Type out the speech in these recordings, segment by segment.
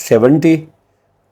70।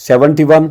71।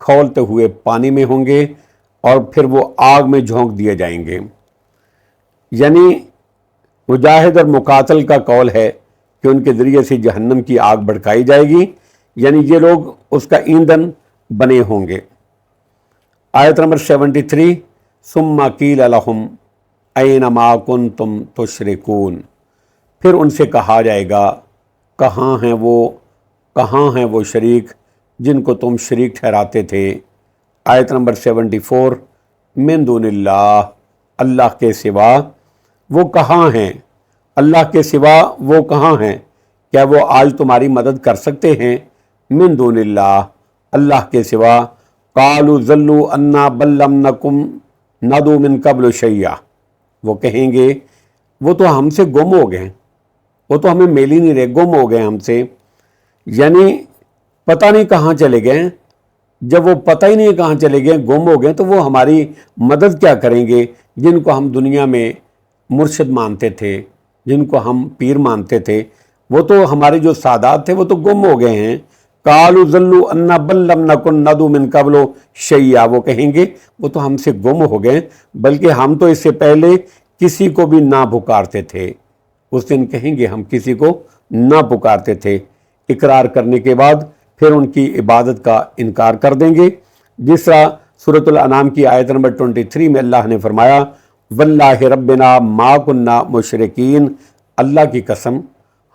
کھولتے ہوئے پانی میں ہوں گے اور پھر وہ آگ میں جھونک دیے جائیں گے۔ یعنی مجاہد اور مقاتل کا قول ہے کہ ان کے ذریعے سے جہنم کی آگ بھڑکائی جائے گی، یعنی یہ لوگ اس کا ایندھن بنے ہوں گے۔ آیت نمبر 73، ثم قیل لہم این ما کنتم تشرکون، پھر ان سے کہا جائے گا کہاں ہیں وہ شریک جن کو تم شریک ٹھہراتے تھے۔ آیت نمبر 74، من دون اللہ، اللہ کے سوا وہ کہاں ہیں؟ اللہ کے سوا وہ کہاں ہیں؟ کیا وہ آج تمہاری مدد کر سکتے ہیں؟ من دون اللہ، اللہ کے سوا۔ قالوا ضلوا عنا بل لم نکن ندعو من قبل شیئا، وہ کہیں گے وہ تو ہم سے گم ہو گئے، وہ تو ہمیں مل ہی نہیں رہے، گم ہو گئے ہم سے، یعنی پتہ نہیں کہاں چلے گئے۔ جب وہ پتہ ہی نہیں کہاں چلے گئے، گم ہو گئے، تو وہ ہماری مدد کیا کریں گے جن کو ہم دنیا میں مرشد مانتے تھے، جن کو ہم پیر مانتے تھے؟ وہ تو ہمارے جو سادات تھے وہ تو گم ہو گئے ہیں۔ قالوا ضلوا عنا بل لم نکن ندعو من قبل شیئا، وہ کہیں گے وہ تو ہم سے گم ہو گئے، بلکہ ہم تو اس سے پہلے کسی کو بھی نہ پکارتے تھے۔ اس دن کہیں گے ہم کسی کو نہ پکارتے تھے۔ اقرار کرنے کے بعد پھر ان کی عبادت کا انکار کر دیں گے۔ جس طرح سورۃ الانعام کی آیت نمبر 23 میں اللہ نے فرمایا واللہ ربنا ما کننا مشرکین، اللہ کی قسم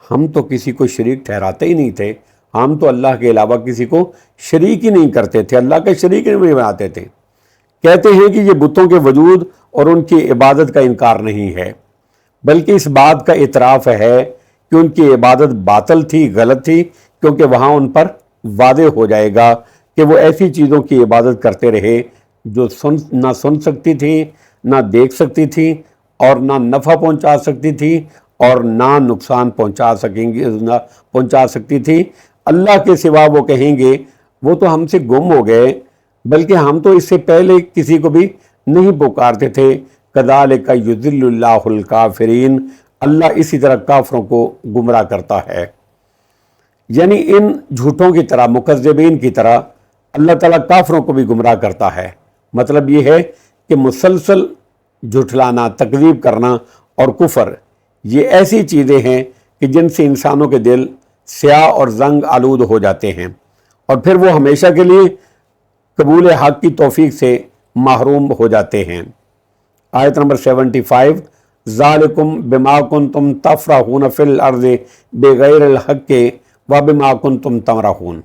ہم تو کسی کو شریک ٹھہراتے ہی نہیں تھے، ہم تو اللہ کے علاوہ کسی کو شریک ہی نہیں کرتے تھے، اللہ کا شریک نہیں بناتے تھے۔ کہتے ہیں کہ یہ بتوں کے وجود اور ان کی عبادت کا انکار نہیں ہے، بلکہ اس بات کا اعتراف ہے کہ ان کی عبادت باطل تھی، غلط تھی، کیونکہ وہاں ان پر واضح ہو جائے گا کہ وہ ایسی چیزوں کی عبادت کرتے رہے جو نہ سن سکتی تھی، نہ دیکھ سکتی تھی، اور نہ نفع پہنچا سکتی تھی اور نہ نقصان پہنچا سکتی تھی۔ اللہ کے سوا وہ کہیں گے وہ تو ہم سے گم ہو گئے، بلکہ ہم تو اس سے پہلے کسی کو بھی نہیں پکارتے تھے۔ کذالک یضل اللہ الکافرین، اللہ اسی طرح کافروں کو گمراہ کرتا ہے۔ یعنی ان جھوٹوں کی طرح، مکذبین کی طرح اللہ تعالیٰ کافروں کو بھی گمراہ کرتا ہے۔ مطلب یہ ہے کہ مسلسل جھٹلانا، تکذیب کرنا اور کفر، یہ ایسی چیزیں ہیں کہ جن سے انسانوں کے دل سیاہ اور زنگ آلود ہو جاتے ہیں، اور پھر وہ ہمیشہ کے لیے قبول حق کی توفیق سے محروم ہو جاتے ہیں۔ آیت نمبر 75، ذالکم بما کنتم تفرحون فی الارض بغیر الحق وبما کنتم تمرحون،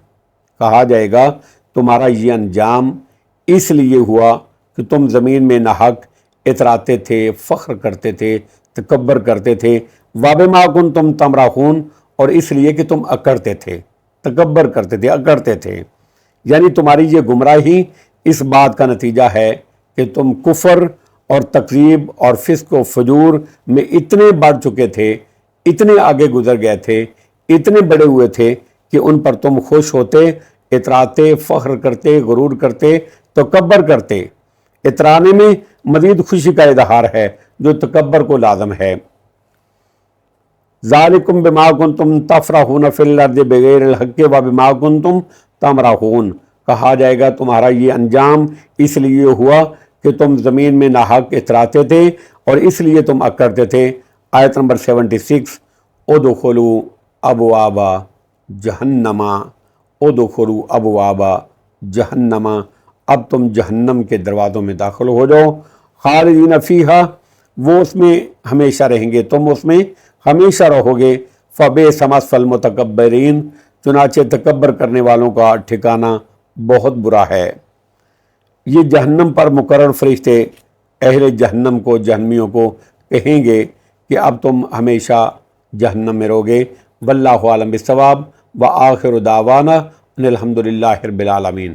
کہا جائے گا تمہارا یہ انجام اس لیے ہوا کہ تم زمین میں ناحق اتراتے تھے، فخر کرتے تھے، تکبر کرتے تھے، وبما کنتم تمرحون، اور اس لیے کہ تم اکڑتے تھے، تکبر کرتے تھے، اکڑتے تھے۔ یعنی تمہاری یہ گمراہی اس بات کا نتیجہ ہے کہ تم کفر اور تکذیب اور فسق و فجور میں اتنے بڑھ چکے تھے، اتنے آگے گزر گئے تھے، اتنے بڑے ہوئے تھے کہ ان پر تم خوش ہوتے، اتراتے، فخر کرتے، غرور کرتے، تکبر کرتے۔ اترانے میں مزید خوشی کا اظہار ہے جو تکبر کو لازم ہے۔ ذالکم بما کنتم تفرحون فی الارض بغیر الحق وبما کنتم تمرحون، کہا جائے گا تمہارا یہ انجام اس لیے ہوا کہ تم زمین میں ناحق اتراتے تھے اور اس لیے تم اکڑتے تھے۔ آیت نمبر 76، ادخلوا ابواب جہنم، ادخلوا ابواب جہنم، اب تم جہنم کے دروازوں میں داخل ہو جاؤ، خالدین فیہا، وہ اس میں ہمیشہ رہیں گے، تم اس میں ہمیشہ رہو گے، فبئس مثوی المتکبرین، چنانچہ تکبر کرنے والوں کا ٹھکانہ بہت برا ہے۔ یہ جہنم پر مقرر فرشتے اہل جہنم کو، جہنمیوں کو کہیں گے کہ اب تم ہمیشہ جہنم میں رہو گے۔ واللہ اعلم بالصواب، وآخر دعوانا ان الحمد للہ رب العالمین۔